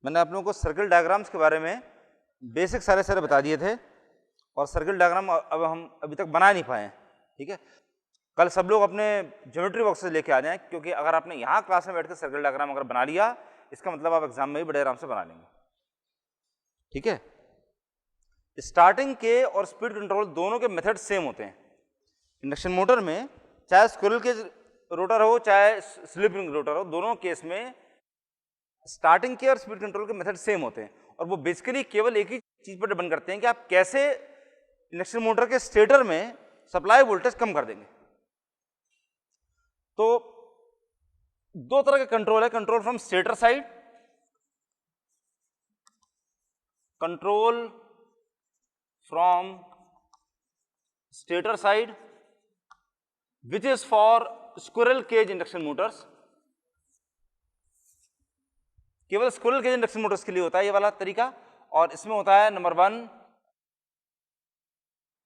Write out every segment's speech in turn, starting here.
मैंने आप लोगों को सर्किल डायग्राम्स के बारे में बेसिक सारे बता दिए थे और सर्किल डायग्राम अब हम अभी तक बना नहीं पाए हैं, ठीक है। कल सब लोग अपने ज्योमेट्री बॉक्सेस लेके आ जाएं, क्योंकि अगर आपने यहाँ क्लास में बैठ कर सर्किल डायग्राम अगर बना लिया, इसका मतलब आप एग्जाम में भी बड़े आराम से बना लेंगे, ठीक है। स्टार्टिंग के और स्पीड कंट्रोल दोनों के मेथड सेम होते हैं इंडक्शन मोटर में, चाहे स्क्विरल केज रोटर हो चाहे स्लिप रिंग रोटर हो, दोनों केस में स्टार्टिंग के और स्पीड कंट्रोल के मेथड सेम होते हैं और वो बेसिकली केवल एक ही चीज पर डिपेंड करते हैं कि आप कैसे इंडक्शन मोटर के स्टेटर में सप्लाई वोल्टेज कम कर देंगे। तो दो तरह का कंट्रोल है, control from stator side, control from stator side which is for squirrel cage induction motors. केवल स्क्विरल केज इंडक्शन मोटर्स के लिए होता है ये वाला तरीका, और इसमें होता है नंबर 1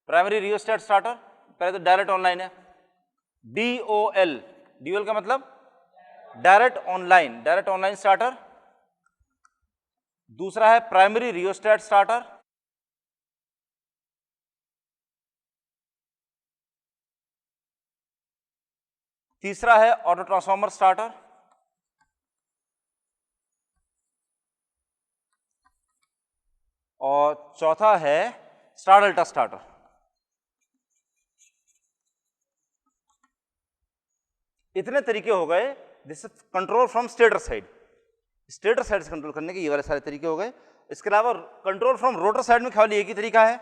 प्राइमरी रियोस्टेट स्टार्टर, पहले तो डायरेक्ट ऑनलाइन है, DOL, DOL का मतलब डायरेक्ट ऑनलाइन स्टार्टर। दूसरा है प्राइमरी रियोस्टेट स्टार्टर, तीसरा है ऑटो ट्रांसफार्मर स्टार्टर, और चौथा है स्टार डेल्टा स्टार्टर। इतने तरीके हो गए जिससे control from stator side, stator side से कंट्रोल करने के ये वाले सारे तरीके हो गए। इसके अलावा कंट्रोल फ्रॉम रोटर साइड में केवल एक ही तरीका है,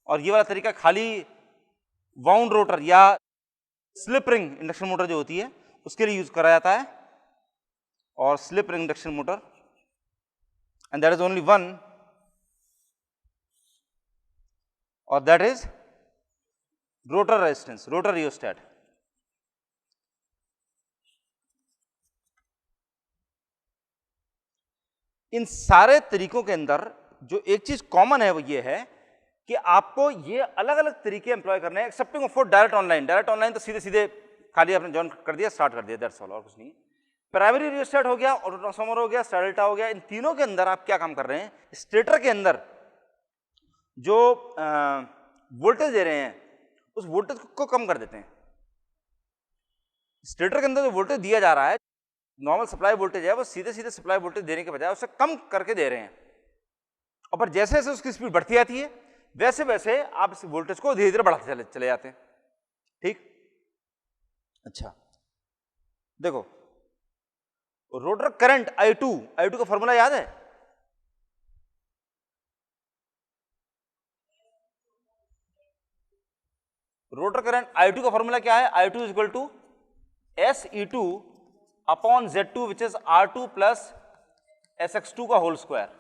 और ये वाला तरीका खाली वाउंड रोटर या स्लिप रिंग इंडक्शन मोटर जो होती है उसके लिए यूज करा जाता है, और slip ring induction motor, and that is only one, और that is rotor resistance, rotor rheostat. इन सारे तरीकों के अंदर जो एक चीज कॉमन है वो ये है कि आपको ये अलग अलग तरीके एम्प्लॉय करने हैं, accepting of for direct online. Direct online तो सीधे सीधे खाली आपने ज्वाइन कर दिया, स्टार्ट कर दिया, दैट्स ऑल, और कुछ नहीं। प्राइमरी रियोस्टेट हो गया, ऑटो ट्रांसफार्मर हो गया, स्टार डेल्टा हो गया, इन तीनों के अंदर आप क्या काम कर रहे हैं, स्टेटर के अंदर जो वोल्टेज दे रहे हैं उस वोल्टेज को कम कर देते हैं। स्टेटर के अंदर जो वोल्टेज दिया जा रहा है, नॉर्मल सप्लाई वोल्टेज है, वो सीधे सीधे सप्लाई वोल्टेज देने के बजाय उससे कम करके दे रहे हैं, और पर जैसे जैसे उसकी स्पीड बढ़ती जाती है वैसे वैसे आप इस वोल्टेज को धीरे धीरे बढ़ाते चले जाते हैं, ठीक। अच्छा देखो, रोटर करंट I2 का फॉर्मूला याद है? रोटर करंट I2 का फॉर्मूला क्या है? I2 is equal to SE2 upon Z2 which is R2 plus SX2 का whole square.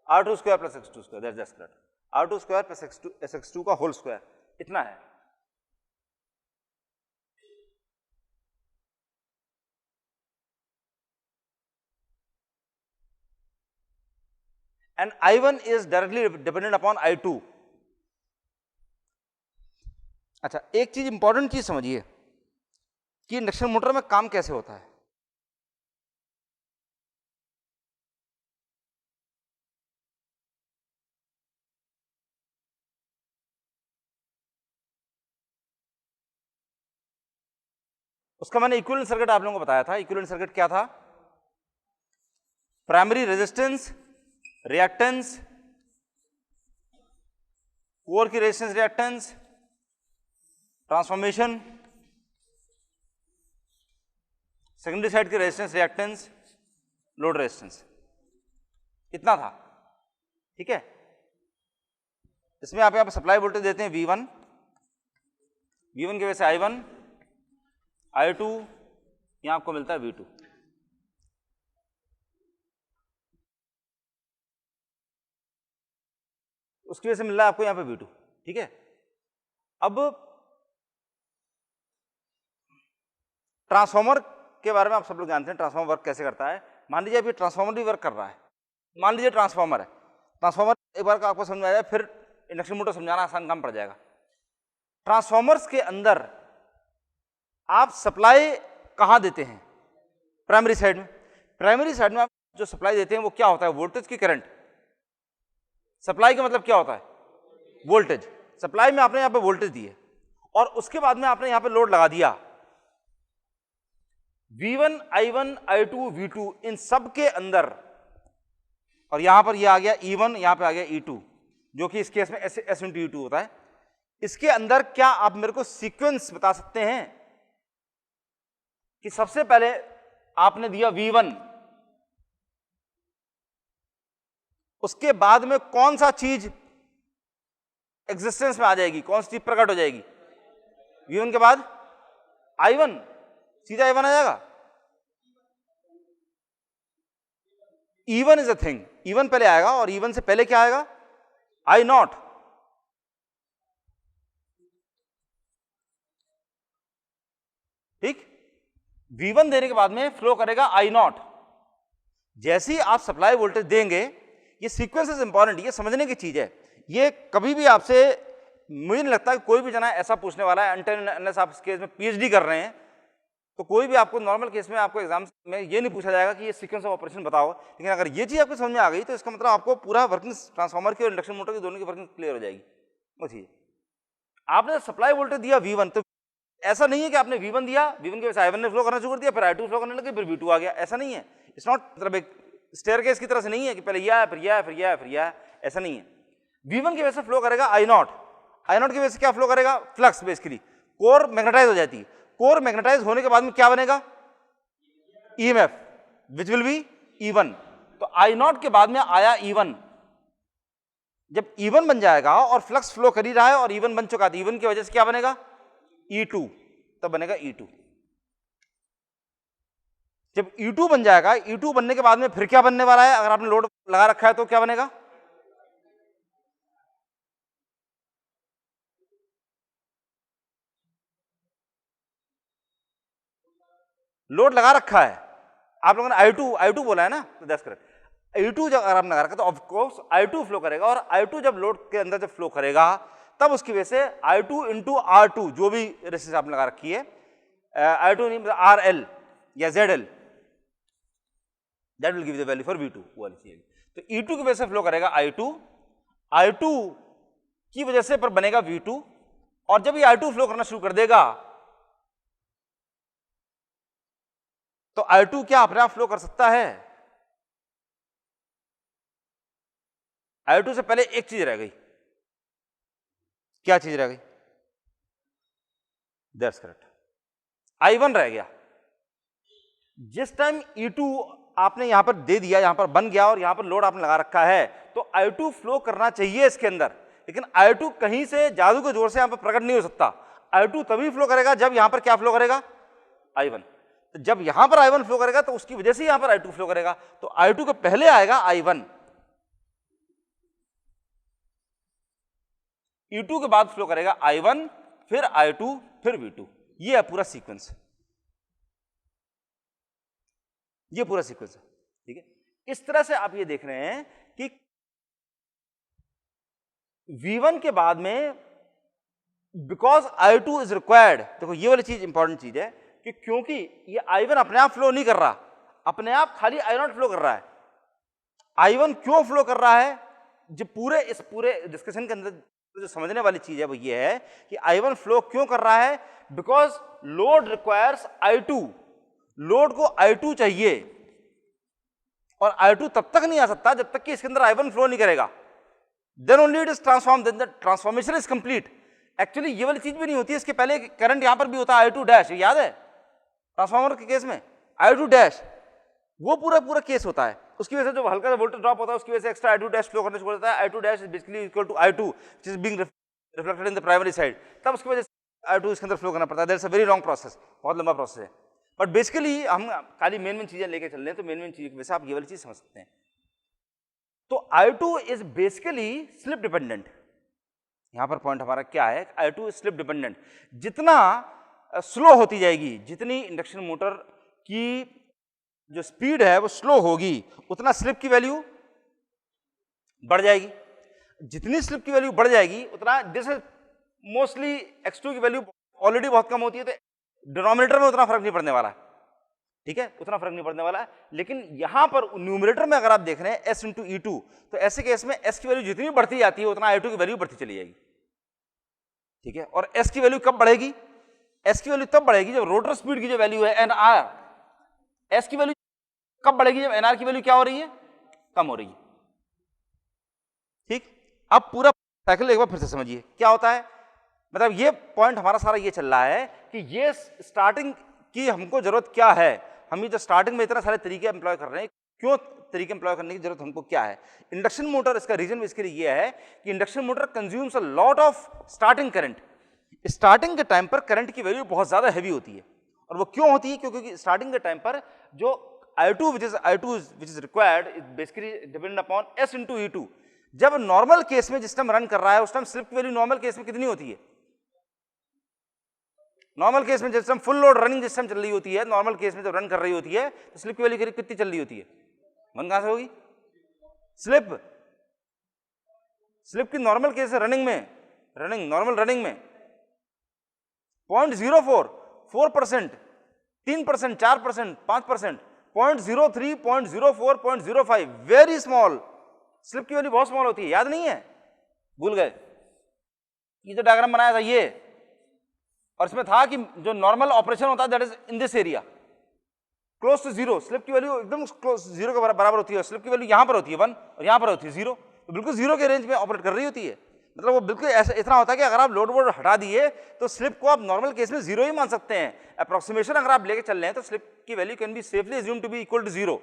R2 square plus X2 square, that's just correct, R2 square plus SX2 का whole square, इतना है। And I1 is directly dependent upon I2। अच्छा, एक चीज important चीज समझिए कि इंडक्शन मोटर में काम कैसे होता है। उसका मैंने इक्विवेलेंट सर्किट आप लोगों को बताया था। इक्विवेलेंट सर्किट क्या था? प्राइमरी रेजिस्टेंस, रिएक्टेंस, कोर की resistance reactance, transformation, secondary side की रेजिस्टेंस रिएक्टेंस, लोड रेजिस्टेंस, इतना था, ठीक है। इसमें आप यहां पर सप्लाई वोल्टेज देते हैं V1 की वजह से I1, I2, यहां आपको मिलता है V2। उसकी वजह से मिल रहा है आपको यहां पे V2, ठीक है। अब ट्रांसफॉर्मर के बारे में आप सब लोग जानते हैं, ट्रांसफॉर्मर वर्क कैसे करता है। मान लीजिए अभी ट्रांसफॉर्मर भी वर्क कर रहा है, मान लीजिए ट्रांसफॉर्मर है, ट्रांसफॉर्मर एक बार का आपको समझ में आ जाए, फिर इंडक्शन मोटर समझाना आसान काम पड़ जाएगा। ट्रांसफॉर्मर्स के अंदर आप सप्लाई कहाँ देते हैं? प्राइमरी साइड में। प्राइमरी साइड में आप जो सप्लाई देते हैं वो क्या होता है? वोल्टेज की करंट। सप्लाई का मतलब क्या होता है? वोल्टेज। सप्लाई में आपने यहां पे वोल्टेज दी है और उसके बाद में आपने यहां पे लोड लगा दिया। V1, I1, I2, V2 इन सब के अंदर, और यहां पर ये आ गया E1, यहां पे आ गया E2, जो कि इस केस में S इंटू E2 होता है। इसके अंदर क्या आप मेरे को सीक्वेंस बता सकते हैं कि सबसे पहले आपने दिया V1, उसके बाद में कौन सा चीज एग्जिस्टेंस में आ जाएगी, कौन सी चीज प्रकट हो जाएगी? V1 के बाद I1, सीधा I1 आ जाएगा। E1 is a thing, E1 पहले आएगा और E1 से पहले क्या आएगा? I0। ठीक, V1 देने के बाद में फ्लो करेगा I0। जैसे ही आप सप्लाई वोल्टेज देंगे, ये सीक्वेंस इज इंपॉर्टेंट, ये समझने की चीज है। ये कभी भी आपसे, मुझे नहीं लगता कि कोई भी जना ऐसा पूछने वाला है, अनलेस आप इस केस में पीएचडी कर रहे हैं, तो कोई भी आपको नॉर्मल केस में आपको एग्जाम में ये नहीं पूछा जाएगा कि ये सीक्वेंस ऑफ ऑपरेशन बताओ। लेकिन अगर ये चीज आपको समझ में आ गई तो इसका मतलब आपको पूरा वर्किंग ट्रांसफार्मर की और इंडक्शन मोटर की दोनों की वर्किंग क्लियर हो जाएगी। वो चीज आपने सप्लाई वोल्टेज दिया V1, तो ऐसा नहीं है कि आपने V1 दिया, V1 की वजह से I1 ने फ्लो करना शुरू कर दिया, फिर I2 फ्लो करने लगे, फिर V2 आ गया। ऐसा नहीं है। इट्स नॉट, मतलब एक स्टेयरकेस की तरह से नहीं है कि पहले यह है, फिर यह है, फिर यह है, फिर यह है। ऐसा नहीं है। V1 की वजह से फ्लो करेगा I0, I0 की वजह से क्या फ्लो करेगा? फ्लक्स। बेसिकली कोर मैग्नेटाइज हो जाती है। कोर मैग्नेटाइज होने के बाद में क्या बनेगा? EMF, which will be E1। तो I0 के बाद में आया E1। जब E1 बन जाएगा और फ्लक्स फ्लो कर ही रहा है और E1 बन चुका है, E1 की वजह से क्या बनेगा? E2, तब बनेगा E2। जब E2 बन जाएगा, E2 बनने के बाद में फिर क्या बनने वाला है? अगर आपने लोड लगा रखा है तो क्या बनेगा? लोड लगा रखा है आप लोगों ने, I2 बोला है ना, तो दैट्स करेक्ट। I2 जब अगर आपने लगा रखा तो ऑफ कोर्स I2 फ्लो करेगा, और I2 जब लोड के अंदर जब फ्लो करेगा तब उसकी वजह से I2 इंटू R2, जो भी रेसिस्टेंस आपने लगा रखी है, I2 नहीं मतलब RL या ZL, that will give the value for V2 वाली चीज। तो E2 की वजह से फ्लो करेगा I2 की वजह से पर बनेगा V2, और जब ये I2 फ्लो करना शुरू कर देगा तो I2 क्या अपने आप फ्लो कर सकता है? I2 से पहले एक चीज रह गई। क्या चीज रह गई? दैट्स करेक्ट, I1 रह गया। जिस टाइम E2 आपने यहां पर दे दिया, यहां पर बन गया और यहां पर लोड आपने लगा रखा है, तो I2 फ्लो करना चाहिए इसके अंदर, लेकिन I2 कहीं से जादू के जोर से यहां पर प्रकट नहीं हो सकता। I2 तभी फ्लो करेगा जब यहां पर क्या फ्लो करेगा? I1। तो जब यहां पर I1 फ्लो करेगा तो उसकी वजह से यहां पर I2 फ्लो करेगा। तो I2 के पहले आएगा I1, E2 के बाद फ्लो करेगा I1, फिर I2, फिर V2। ये है पूरा सीक्वेंस, ये पूरा सीक्वेंस है। ठीक है, इस तरह से आप ये देख रहे हैं कि V1 के बाद में बिकॉज I2 इज रिक्वायर्ड, देखो ये वाली चीज इंपॉर्टेंट चीज है कि क्योंकि ये I1 अपने आप फ्लो नहीं कर रहा, अपने आप खाली I0 फ्लो कर रहा है। I1 क्यों फ्लो कर रहा है? जो इस पूरे डिस्कशन के अंदर जो समझने वाली चीज है वो ये है कि I1 फ्लो क्यों कर रहा है? Because load requires I2, load को I2 चाहिए, और I2 तब तक नहीं आ सकता जब तक कि इसके अंदर I1 फ्लो नहीं करेगा। Then only it is transform, then the transformation is complete. Actually ये वाली चीज भी नहीं होती है, इसके पहले करंट यहां पर भी होता है I2 डैश, याद है ट्रांसफॉर्मर के केस में I2 डैश, वो पूरा केस होता है। उसकी वजह से जो हल्का सा वोल्टेज ड्रॉप होता है उसकी वजह से एक्स्ट्रा I2 डैश फ्लो करने शुरू होता है। I2 dash is basically equal to I2 which is being reflected in the primary side, तब उसकी वजह से I2 इसके अंदर फ्लो करना पड़ता है। That's a very long process, बहुत लंबा प्रोसेस है। बट बेसिकली हम खाली मेन चीजें लेके चल रहे हैं, तो मेन चीज की वजह से आप ये वाली चीज समझ सकते हैं। तो I2 is basically slip dependent. यहां पर पॉइंट हमारा क्या है? I2 is slip dependent. जितना स्लो होती जाएगी, जितनी इंडक्शन मोटर की जो स्पीड है वो स्लो होगी, उतना स्लिप की वैल्यू बढ़ जाएगी। जितनी स्लिप की वैल्यू बढ़ जाएगी उतना, जैसे मोस्टली x2 की वैल्यू ऑलरेडी बहुत कम होती है, तो डिनोमिनेटर में उतना फर्क नहीं पड़ने वाला, ठीक है, उतना फर्क नहीं पड़ने वाला। लेकिन यहां पर न्यूमरेटर में अगर आप देख रहे हैं s इंटू E2, तो ऐसे केस में s की वैल्यू जितनी बढ़ती जाती है उतना I2 की वैल्यू बढ़ती चली जाएगी, ठीक है। और s की वैल्यू कब बढ़ेगी? s की वैल्यू तब बढ़ेगी जब रोटर स्पीड की जो वैल्यू है nr, s की वैल्यू कब बढ़ेगी? जब nr की वैल्यू क्या हो रही है? कम हो रही है, ठीक। अब पूरा साइकिल एक बार फिर से समझिए क्या होता है। मतलब ये पॉइंट हमारा सारा ये चल रहा है कि ये स्टार्टिंग की हमको जरूरत क्या है, हम ये जो स्टार्टिंग में इतना सारे तरीके एम्प्लॉय कर रहे हैं, क्यों तरीके एम्प्लॉय करने की जरूरत हमको क्या है। इंडक्शन मोटर, इसका रीजन इसके लिए ये है कि induction motor consumes a lot of starting current. Starting के टाइम पर करंट की वैल्यू बहुत ज्यादा हैवी होती है, और वो क्यों होती है? क्योंकि स्टार्टिंग के टाइम पर जो I2 which is required is basically dependent upon S into E2। जब नॉर्मल केस में जिस टाइम रन कर रहा है उस टाइम स्लिप की वैल्यू नॉर्मल केस में कितनी होती है? नॉर्मल केस में जिस टाइम फुल लोड रनिंग जिस टाइम चल रही होती है, नॉर्मल केस में जब रन कर रही होती है तो स्लिप की वैल्यू करीब कितनी चल रही होती है? वन कहां से होगी? स्लिप की नॉर्मल केस है रनिंग में, नॉर्मल रनिंग में 0.04, 4%, 3%, 4%, 5%, 0.03, 0.04, 0.05, वेरी स्मॉल। स्लिप की वैल्यू बहुत स्मॉल होती है, याद नहीं है? भूल गए? ये जो डायग्राम बनाया था ये, और इसमें था कि जो नॉर्मल ऑपरेशन होता है that is in this area close to zero, slip की वैल्यू एकदम क्लोज जीरो के बराबर होती है, स्लिप की वैल्यू यहां पर होती है 1 और यहां पर होती है 0, तो बिल्कुल जीरो के रेंज में ऑपरेट कर रही होती है। मतलब वो बिल्कुल ऐसा इतना होता है कि अगर आप लोड वोड हटा दिए तो स्लिप को आप नॉर्मल केस में जीरो ही मान सकते हैं। अप्रोक्सीमेशन अगर आप लेके चल रहे हैं तो स्लिप की value can be safely assume to be equal to 0।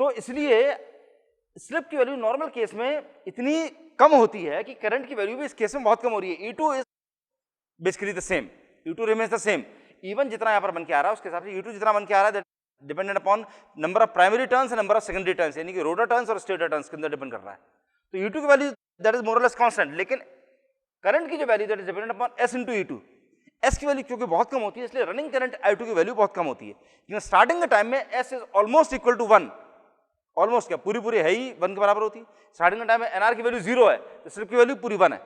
तो इसलिए स्लिप की वैल्यू नॉर्मल केस में इतनी कम होती है कि करंट की वैल्यू भी इस केस में बहुत कम हो रही है। E2 is basically the same, E2 remains the same, even जितना यहां पर बन के आ रहा है उसके हिसाब से E2 जितना बन के आ रहा है dependent upon number of primary turns and number of secondary turns, यानी कि रोटर टर्न्स और स्टेटर टर्न्स के अंदर डिपेंड कर रहा है। तो E2 की वैल्यू दैट इज मोर और लेस कांस्टेंट, लेकिन करंट की जो value that is dependent upon S into E2। S की वैल्यू क्योंकि बहुत कम होती है इसलिए रनिंग करंट I2 की वैल्यू बहुत कम होती है, लेकिन स्टार्टिंग के टाइम में S is almost equal to 1, almost क्या पूरी है ही 1 के बराबर होती है। स्टार्टिंग के टाइम में NR की वैल्यू 0 है तो स्लिप की वैल्यू पूरी 1 है।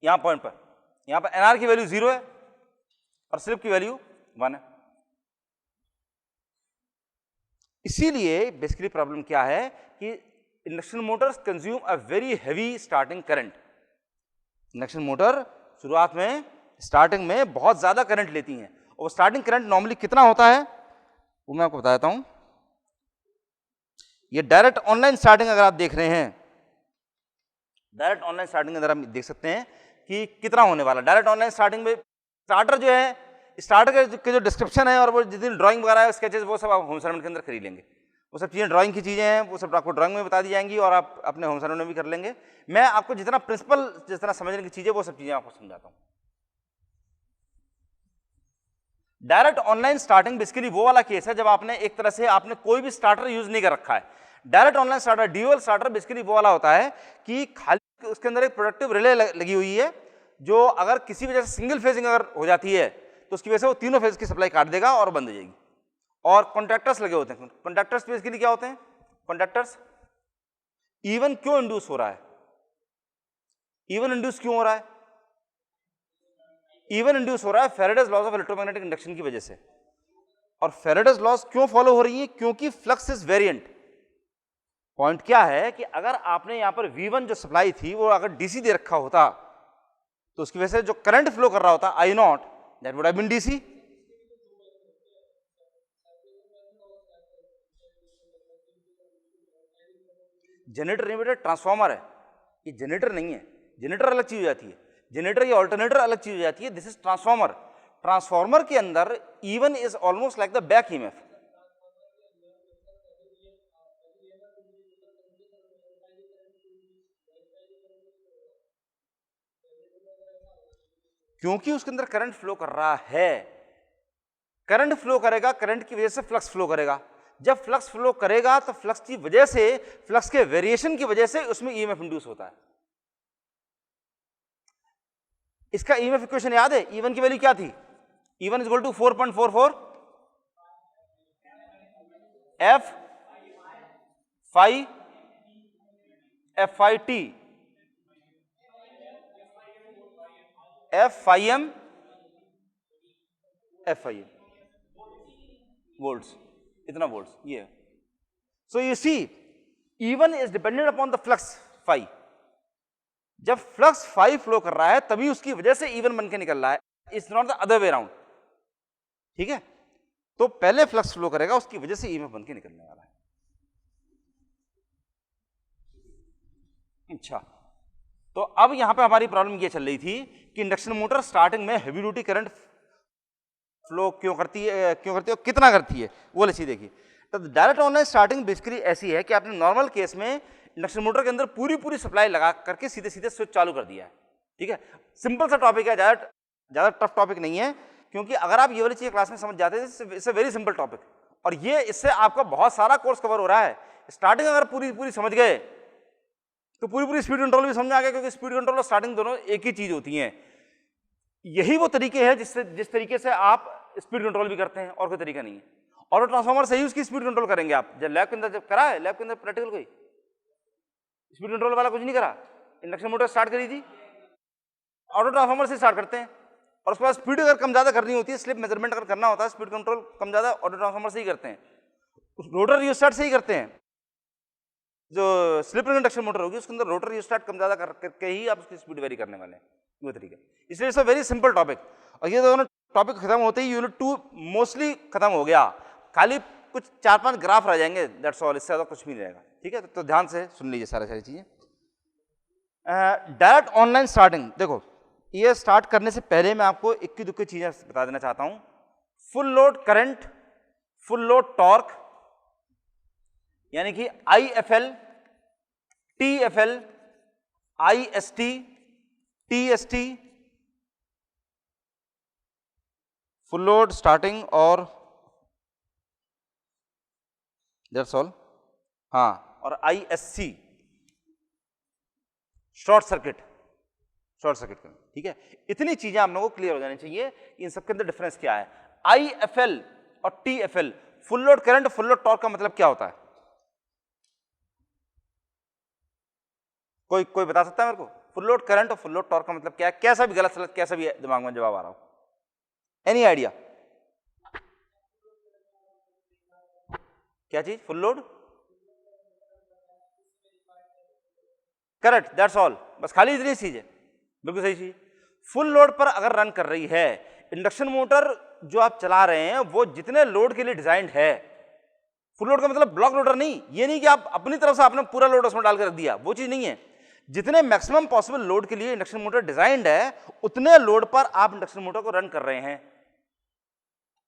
यहां पॉइंट पर यहां पर NR की वैल्यू 0 है और स्लिप की वैल्यू 1 है। इसीलिए बेसिकली प्रॉब्लम क्या है कि induction Motors consume a very heavy starting current. Induction motor शुरुआत में स्टार्टिंग में बहुत ज्यादा करंट लेती हैं, और स्टार्टिंग करंट नॉर्मली कितना होता है वो मैं आपको बता देता हूं। ये डायरेक्ट ऑनलाइन स्टार्टिंग अगर आप देख रहे हैं, डायरेक्ट ऑनलाइन स्टार्टिंग अंदर हम देख सकते हैं कि कितना होने वाला। डायरेक्ट ऑनलाइन स्टार्टिंग में स्टार्टर जो है, स्टार्टर के जो डिस्क्रिप्शन है और वो जितनी ड्राइंग वगैरह है स्केचेस वो सब आप होम असाइनमेंट के अंदर खरीद लेंगे। वो सब चीज़ें ड्राइंग की चीज़ें हैं, वो सब आपको ड्राइंग में बता दी जाएंगी और आप अपने होम असाइनमेंट में भी कर लेंगे। मैं आपको जितना प्रिंसिपल जिस तरह समझने की चीज़ें वो सब चीज़ें आपको समझाता हूँ। डायरेक्ट ऑनलाइन स्टार्टिंग बेसिकली वो वाला केस है जब आपने एक तरह से आपने कोई भी स्टार्टर यूज नहीं कर रखा है। Direct online starter, dual starter basically वो वाला होता है कि खाली उसके अंदर एक प्रोडक्टिव रिले लगी हुई है, जो अगर किसी वजह से सिंगल फेजिंग अगर हो जाती है तो उसकी वजह से वो तीनों फेज की सप्लाई काट देगा और बंद हो जाएगी। और कॉन्टैक्टर्स लगे होते हैं। कॉन्टैक्टर्स बेसिकली क्या होते हैं? कॉन्टैक्टर्स इवन क्यों इंड्यूस हो रहा है? इवन इंड्यूस क्यों हो रहा है? इवन इंड्यूस हो रहा है Faraday's laws of electromagnetic induction की वजह से। और फैराडेज लॉज क्यों फॉलो हो रही है? क्योंकि फ्लक्स इज वेरिएंट। पॉइंट क्या है कि अगर आपने यहां पर V1 जो सप्लाई थी वो अगर DC दे रखा होता तो उसकी वजह से जो करंट फ्लो कर रहा होता I0 that would have been DC। Generator नहीं बेटा, ट्रांसफॉर्मर है ये, जनरेटर नहीं है। जनरेटर अलग चीज हो जाती है, जनरेटर या ऑल्टरनेटर अलग चीज हो जाती है। This is transformer. ट्रांसफॉर्मर के अंदर E1 is almost like the back EMF। क्योंकि उसके अंदर करंट फ्लो कर रहा है। करंट फ्लो करेगा, करंट की वजह से फ्लक्स फ्लो करेगा। जब फ्लक्स फ्लो करेगा तो फ्लक्स की वजह से, फ्लक्स के वेरिएशन की वजह से उसमें EMF इंड्यूस होता है। इसका EMF इक्वेशन याद है? E1 की वैल्यू क्या थी? E1 equal to 4.44 F phi FIT, FIM, volts, इतना वोल्ट्स ये। So you see E1 is dependent upon the flux phi. जब फ्लक्स फाई फ्लो कर रहा है तभी उसकी वजह से E1 बन के निकल रहा है, it's not the other way around. ठीक है, तो पहले फ्लक्स फ्लो करेगा, उसकी वजह से EMF बन के निकलने वाला है। अच्छा, तो अब यहां पे हमारी प्रॉब्लम ये चल रही थी कि इंडक्शन मोटर स्टार्टिंग में हेवी ड्यूटी करंट फ्लो क्यों करती है और कितना करती है, वो लेसी देखिए। तो डायरेक्ट ऑनलाइन स्टार्टिंग बेसिकली ऐसी है कि आपने नॉर्मल केस में इंडक्शन मोटर के अंदर पूरी सप्लाई लगा करके सीधे स्विच चालू कर दिया है। ठीक है, सिंपल सा टॉपिक है, ज्यादा टफ टॉपिक नहीं है, क्योंकि अगर आप ये वाली चीज क्लास में समझ जाते हैं, it's a very simple topic, और ये इससे आपका बहुत सारा कोर्स कवर हो रहा है। स्टार्टिंग अगर पूरी समझ गए तो पूरी स्पीड कंट्रोल भी समझ आ गया, क्योंकि स्पीड कंट्रोल और स्टार्टिंग दोनों एक ही चीज होती हैं। यही वो तरीके हैं जिस तरीके से आप स्पीड कंट्रोल भी करते हैं, और कोई तरीका नहीं है। ऑटो ट्रांसफार्मर से ही उसकी स्पीड कंट्रोल करेंगे आप। जब लैब के अंदर करा है, लैब के अंदर प्रैक्टिकल कोई स्पीड कंट्रोल वाला कुछ नहीं करा, इंडक्शन मोटर स्टार्ट करी थी, ऑटो ट्रांसफार्मर से स्टार्ट करते हैं, और उसके बाद स्पीड अगर कम ज्यादा करनी होती है, स्लिप मेजरमेंट अगर करना होता है, स्पीड कंट्रोल कम ज्यादा ऑटो ट्रांसफार्मर से ही करते हैं, रोटर रिस्टार्ट से ही करते हैं। जो स्लिप रिंग इंडक्शन मोटर होगी उसके अंदर रोटर रिस्टार्ट कम ज्यादा करके ही आप उसकी स्पीड वेरी करने वाले हैं, वो तरीका। इसलिए it's a very simple topic. और ये दोनों टॉपिक खत्म होते ही यूनिट 2 मोस्टली खत्म हो गया, खाली कुछ 4-5 ग्राफ रह जाएंगे, दैट्स ऑल, इससे ज्यादा कुछ भी नहीं रहेगा। ठीक है, तो ध्यान से सुन लीजिए सारी चीजें। डायरेक्ट ऑनलाइन स्टार्टिंग, देखो ये स्टार्ट करने से पहले मैं आपको इक्की दुक्की चीजें बता देना चाहता हूं। Full load current, full load torque, यानी कि IFL, TFL, IST, TST, full load starting, और दैट्स ऑल। हाँ, और ISC शॉर्ट सर्किट करना। ठीक है, इतनी चीजें आप लोगों को क्लियर हो जानी चाहिए, इन सब के अंदर डिफरेंस क्या है। IFL और TFL, full load current, full load torque का मतलब क्या होता है? कोई बता सकता है मेरे को? फुल लोड करंट और फुल लोड टॉर्क का मतलब क्या है? कैसा भी गलत सलत, कैसा भी दिमाग में जवाब आ रहा हो, एनी आइडिया? क्या चीज? Full load correct, that's all, बस खाली इतनी चीज है, बिल्कुल सही चीज। फुल लोड पर अगर रन कर रही है इंडक्शन मोटर, जो आप चला रहे हैं वो जितने लोड के लिए डिजाइंड है, फुल लोड का मतलब ब्लॉक लोडर नहीं, ये नहीं कि आप अपनी तरफ से आपने पूरा लोड उसमें डालकर रख दिया, वो चीज नहीं है। जितने मैक्सिमम पॉसिबल लोड के लिए इंडक्शन मोटर डिजाइंड है, उतने लोड पर आप इंडक्शन मोटर को रन कर रहे हैं।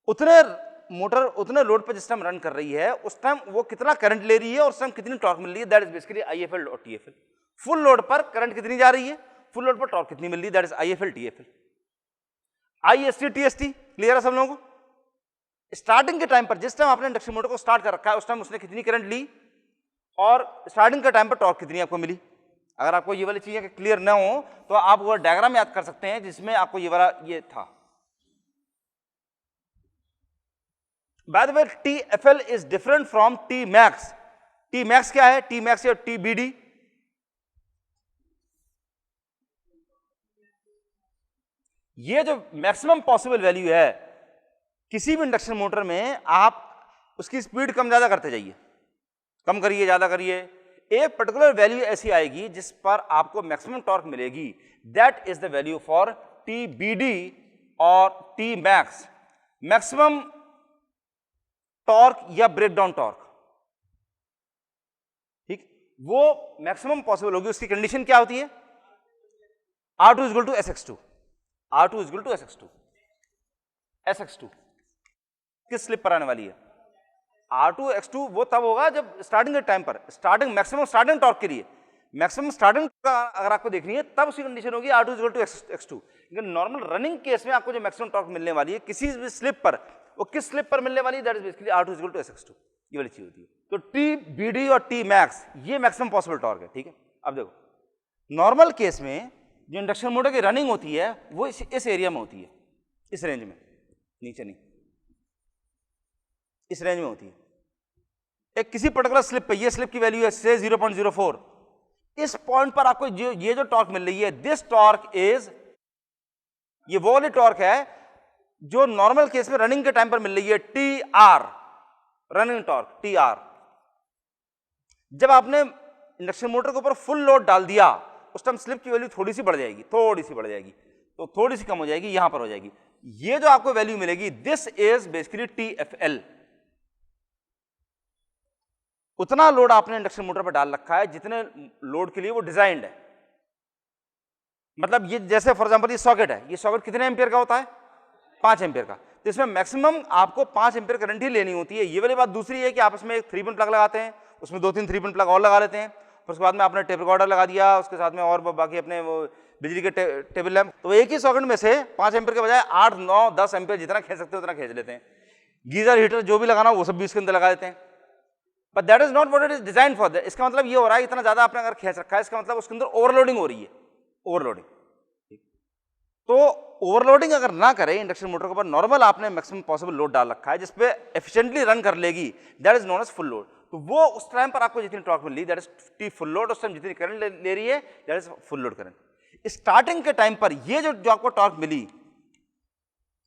उतने लोड पर जिस टाइम रन कर रही है उस टाइम वो कितना करंट ले रही है और उस टाइम कितनी टॉर्क मिल रही है, दैट इज बेसिकली IFL और TFL। फुल लोड पर करंट कितनी जा रही है, फुल लोड पर टॉर्क कितनी मिल रही है, that is IFL TFL। IST TST clear है सब लोगों को? स्टार्टिंग के टाइम पर, जिस टाइम आपने इंडक्शन मोटर को स्टार्ट कर रखा है, उस टाइम उसने कितनी करंट ली, और स्टार्टिंग के टाइम पर टॉर्क कितनी आपको मिली। अगर आपको ये वाली चीजें क्लियर ना हो तो आप वो डायग्राम याद कर सकते हैं जिसमें आपको ये वाला ये था। By the way, TFL is different from Tmax। Tmax क्या है? Tmax या TBD? ये जो मैक्सिमम पॉसिबल वैल्यू है किसी भी इंडक्शन मोटर में, आप उसकी स्पीड कम ज्यादा करते जाइए, कम करिए ज्यादा करिए, एक पर्टिकुलर वैल्यू ऐसी आएगी जिस पर आपको मैक्सिमम टॉर्क मिलेगी, that is the value for TBD और Tmax, मैक्सिमम टॉर्क या ब्रेकडाउन टॉर्क। ठीक, वो मैक्सिमम पॉसिबल होगी, उसकी कंडीशन क्या होती है? R2 equal to SX2, R2 equal to SX2 किस स्लिप पर आने वाली है? R2 X2 वो तब होगा जब स्टार्टिंग के टाइम पर, स्टार्टिंग मैक्सिमम स्टार्टिंग टॉर्क के लिए, मैक्सिमम स्टार्टिंग का अगर आपको देखनी है तब उसकी कंडीशन होगी R2 इक्वल टू X2। लेकिन नॉर्मल रनिंग केस में आपको जो मैक्सिमम टॉर्क मिलने वाली है किसी भी स्लिप पर, वो किस स्लिप पर मिलने वाली है? That is basically R2 equal to SX2, ये वाली चीज होती है। तो TBD और Tmax ये मैक्सिमम पॉसिबल टॉर्क है। ठीक है, अब देखो नॉर्मल केस में जो इंडक्शन मोटर की रनिंग होती है वो इस एरिया में होती है, इस रेंज में, नीचे नहीं, इस रेंज में होती है। एक किसी पर्टिकुलर स्लिप पे, ये स्लिप की वैल्यू है से 0.04, इस पॉइंट पर आपको ये जो टॉर्क मिल रही है, दिस टॉर्क इज, ये वो वाली टॉर्क है जो नॉर्मल केस में रनिंग के टाइम पर मिल रही है, T R, running torque T R. जब आपने इंडक्शन मोटर के ऊपर फुल लोड डाल दिया, उस टाइम स्लिप की वैल्यू थोड़ी सी बढ़ जाएगी, थोड़ी सी बढ़ जाएगी, तो थोड़ी सी कम हो जाएगी, यहां पर हो जाएगी। ये जो आपको वैल्यू मिलेगी, दिस इज बेसिकली TFL। उतना लोड आपने इंडक्शन मोटर पर डाल रखा है जितने लोड के लिए वो डिजाइंड है। मतलब ये जैसे फॉर एग्जांपल ये सॉकेट है, ये सॉकेट कितने एम्पियर का होता है? 5 एम्पियर का। तो इसमें मैक्सिमम आपको 5 एम्पियर करंट ही लेनी होती है। ये वाली बात दूसरी है कि आप इसमें एक 3 पिन प्लग लगाते हैं, उसमें 2-3 3 पिन प्लग और लगा लेते हैं, फिर उसके बाद में आपने टेप रिकॉर्डर लगा दिया, उसके साथ में और बाकी अपने वो बिजली के टेबल लैंप, तो एक ही सॉकेट में से 5 एम्पियर के बजाय 8, 9, 10 एम्पियर जितना खींच सकते हैं उतना खींच लेते हैं। गीजर, हीटर जो भी लगाना वो सब भी इसके अंदर लगा देते हैं। But that is not what it is design for. इसका मतलब ये हो रहा है इतना ज्यादा आपने अगर खींच रखा है, इसका मतलब उसके अंदर ओवरलोडिंग हो रही है, ओवरलोडिंग। तो ओवरलोडिंग अगर ना करें इंडक्शन मोटर के ऊपर, नॉर्मल आपने मैक्सिमम पॉसिबल लोड डाल रखा है जिसपे एफिशिएंटली रन कर लेगी, that is known as full load. तो वो उस टाइम पर आपको जितनी टॉर्क मिल रही, that is T full load. उस टाइम जितनी करंट ले रही है, that is full load current. Starting के टाइम पर ये जो आपको टॉर्क मिली,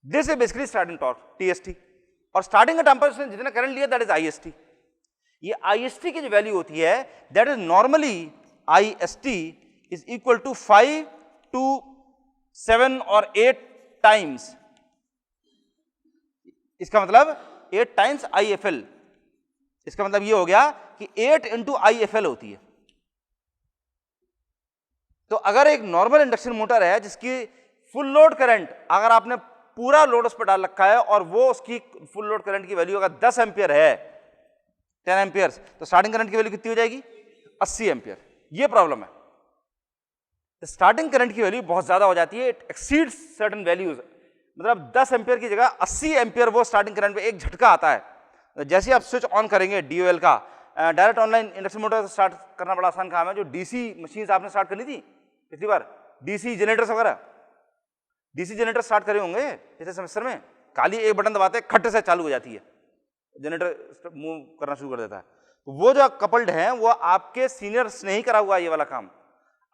this is basically starting torque TST। और स्टार्टिंग के टाइम पर उसने जितना करंट लिया, दैट इज IST। ये IST की जो वैल्यू होती है, that is normally IST is equal to 5 to 7 और 8 टाइम्स, इसका मतलब 8 टाइम्स IFL। इसका मतलब ये हो गया कि 8 into IFL होती है। तो अगर एक नॉर्मल इंडक्शन मोटर है जिसकी फुल लोड करंट, अगर आपने पूरा लोड उस पर डाल रखा है और वो उसकी फुल लोड करंट की वैल्यू अगर 10 एम्पियर है, 10 एम्पियर, तो स्टार्टिंग करंट की वैल्यू कितनी हो जाएगी? 80 एम्पियर। ये प्रॉब्लम है, स्टार्टिंग करंट की वैल्यू बहुत ज्यादा हो जाती है, इट एक्सीड्स सर्टेन वैल्यूज। मतलब 10 एम्पियर की जगह 80 एम्पियर वो स्टार्टिंग करंट पे एक झटका आता है। जैसे आप स्विच ऑन करेंगे DOL का, direct online induction motor start करना बड़ा आसान काम है। जो DC मशीन आपने स्टार्ट करनी थी पिछली बार, DC जनरेटर्स वगैरह, DC जनरेटर स्टार्ट करे होंगे पिछले सेमेस्टर में, खाली एक बटन दबाते खट से चालू हो जाती है, जनरेटर मूव करना शुरू कर देता है। तो वो जो कपल्ड है, वो आपके सीनियर्स ने ही करा हुआ ये वाला काम।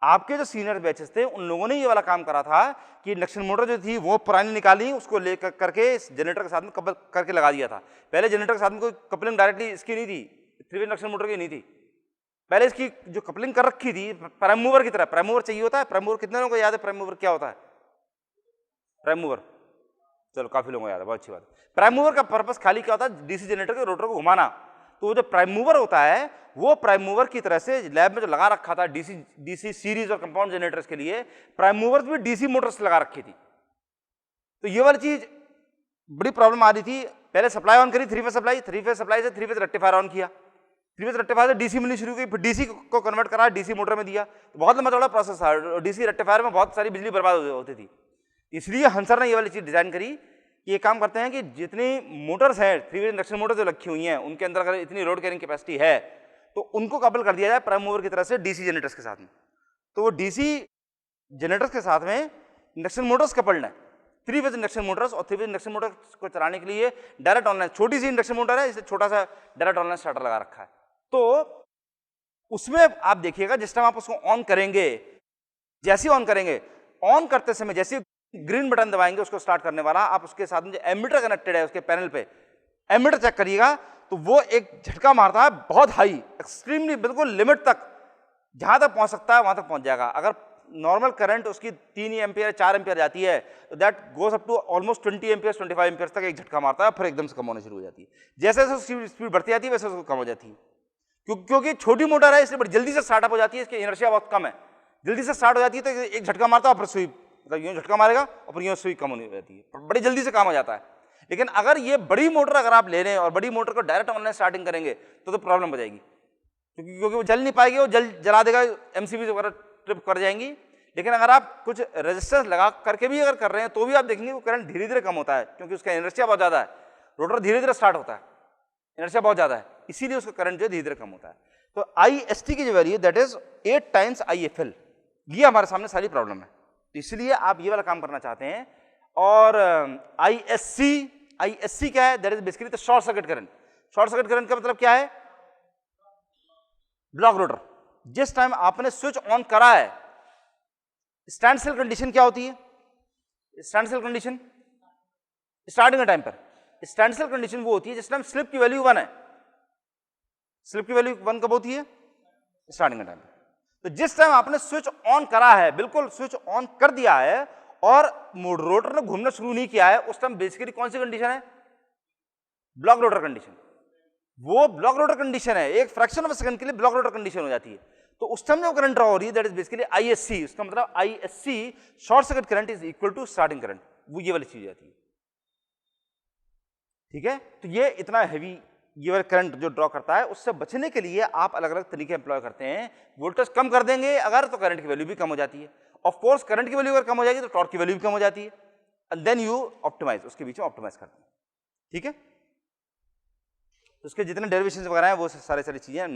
आपके जो सीनियर बैचेस थे उन लोगों ने ये वाला काम करा था कि इंडक्शन मोटर जो थी वो पुरानी निकाली, उसको लेकर करके इस जनरेटर के साथ में कपल करके लगा दिया था। पहले जनरेटर के साथ में कोई कपलिंग डायरेक्टली इसकी नहीं थी, 3 वे इंडक्शन मोटर की नहीं थी। पहले इसकी जो कपलिंग कर रखी थी प्राइम मूवर की तरह, प्राइम मूवर चाहिए होता है। प्राइम मूवर कितने लोगों को याद है? प्राइम मूवर क्या होता है? प्राइम मूवर, चलो काफी लोगों को याद है, बहुत अच्छी बात है। प्राइम मूवर का पर्पस खाली क्या होता है? DC जनरेटर के रोटर को घुमाना। तो वो जो प्राइम मूवर होता है, वो प्राइम मूवर की तरह से लैब में जो लगा रखा था DC सीरीज और कंपाउंड जनरेटर्स के लिए, प्राइम मूवर्स भी DC मोटर्स लगा रखी थी। तो ये वाली चीज बड़ी प्रॉब्लम आ रही थी। पहले सप्लाई ऑन करी, 3 फेज सप्लाई, 3 फेज सप्लाई से 3 फेज रेक्टिफायर ऑन किया, 3 फेज रेक्टिफायर से DC मिलनी शुरू की, फिर DC को कन्वर्ट करा, DC मोटर में दिया। तो बहुत लंबा चौड़ा प्रोसेस था। DC रेक्टिफायर में बहुत सारी बिजली बर्बाद होती थी। इसलिए हंसर ने ये वाली चीज डिजाइन करी कि ये काम करते हैं कि जितनी मोटर्स हैं, 3 वे इंडक्शन मोटर जो रखी हुई हैं, उनके अंदर अगर इतनी लोड कैरिंग कैपेसिटी है तो उनको कपल कर दिया जाए प्राइम मूवर की तरह से DC जनरेटर्स के साथ में। तो वो DC जनरेटर्स के साथ में इंडक्शन मोटर्स कपल्ड है, 3 फेज इंडक्शन मोटर्स। और 3 फेज इंडक्शन मोटर्स को चलाने के लिए डायरेक्ट ऑनलाइन, छोटी सी इंडक्शन मोटर है, इसे छोटा सा डायरेक्ट ऑनलाइन स्टार्टर लगा रखा है। तो उसमें आप देखिएगा जिस टाइम आप उसको ऑन करेंगे, जैसे ऑन करेंगे, ऑन करते समय जैसे ग्रीन बटन दबाएंगे उसको स्टार्ट करने वाला, आप उसके साथ में जो एमीटर कनेक्टेड है उसके पैनल पे एमीटर चेक करिएगा, तो वो एक झटका मारता है बहुत हाई, एक्सट्रीमली, बिल्कुल लिमिट तक, जहां तक पहुंच सकता है वहां तक पहुंच जाएगा। अगर नॉर्मल करंट उसकी 3 एम्पियर 4 एम्पियर जाती है तो that goes up to almost 20 ampere 25 ampere तक एक झटका मारता है, फिर एकदम से कम होने शुरू हो जाती है। जैसे जैसे स्पीड बढ़ती जाती है वैसे वैसे कम हो जाती है, क्योंकि छोटी मोटर है इसलिए बड़ी जल्दी से स्टार्टअप हो जाती है, इसकी इनर्शिया बहुत कम है, जल्दी से स्टार्ट हो जाती है। तो एक झटका मारता है, फिर सुई, मतलब यूं झटका मारेगा और फिर यूं सुई कम होने जाती है, बड़ी जल्दी से काम हो जाता है। लेकिन अगर ये बड़ी मोटर अगर आप ले रहे हैं और बड़ी मोटर को डायरेक्ट ऑनलाइन स्टार्टिंग करेंगे तो प्रॉब्लम हो जाएगी, क्योंकि वो जल नहीं पाएगी, वो जला देगा, MCB वगैरह ट्रिप कर जाएंगी। लेकिन अगर आप कुछ रेजिस्टेंस लगा करके भी अगर कर रहे हैं तो भी आप देखेंगे वो करंट धीरे धीरे कम होता है, क्योंकि उसका इनर्शिया बहुत ज्यादा है, रोटर धीरे धीरे स्टार्ट होता है, इनर्शिया बहुत ज्यादा है, इसीलिए उसका करंट जो धीरे धीरे कम होता है। तो IST की जो value that is 8 times IFL, ये हमारे सामने सारी प्रॉब्लम है। तो इसलिए आप ये वाला काम करना चाहते हैं। और ISC क्या है? That is basically the short circuit current. Short circuit current का मतलब क्या है? ब्लॉक रोटर, जिस टाइम आपने स्विच ऑन करा है, स्टैंड स्टिल कंडीशन क्या होती है? स्टैंड स्टिल कंडीशन स्टार्टिंग के टाइम पर, स्टैंड स्टिल कंडीशन वो होती है जिस टाइम स्लिप की वैल्यू 1 है। स्लिप की वैल्यू 1 कब होती है? स्टार्टिंग के टाइम पर। तो जिस टाइम आपने स्विच ऑन करा है, बिल्कुल स्विच ऑन कर दिया है और रोटर ने घूमना शुरू नहीं किया है, उस टाइम बेसिकली कौन सी कंडीशन है? Block rotor condition. वो ब्लॉक रोटर कंडीशन है, एक फ्रैक्शन ऑफ सेकंड के लिए ब्लॉक रोटर कंडीशन हो जाती है। तो उस टाइम जो करंट ड्रॉ हो रही है दैट इज बेसिकली आईएससी। उसका मतलब ISC short circuit current is equal to starting current, वो ये वाली चीज आती है। ठीक है, तो ये इतना हैवी ये वाला करंट जो ड्रॉ करता है, उससे बचने के लिए आप अलग अलग तरीके एम्प्लॉय करते हैं। वोल्टेज कम कर देंगे अगर, तो करंट की वैल्यू भी कम हो जाती है। ऑफ कोर्स करंट की वैल्यू अगर कम हो जाएगी तो टॉर्क की वैल्यू भी कम हो जाती है, एंड देन यू ऑप्टिमाइज, उसके बीच में ऑप्टिमाइज करते हैं। ठीक है, तो उसके जितने डेरिवेशंस वगैरह हैं वो सारी चीजें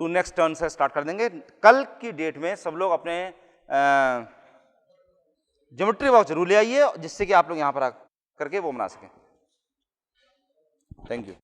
नेक्स्ट टर्न से स्टार्ट कर देंगे। कल की डेट में सब लोग अपने ज्योमेट्री बॉक्स जरूर ले आइए, जिससे कि आप लोग यहां पर करके वो बना सकें। Thank you.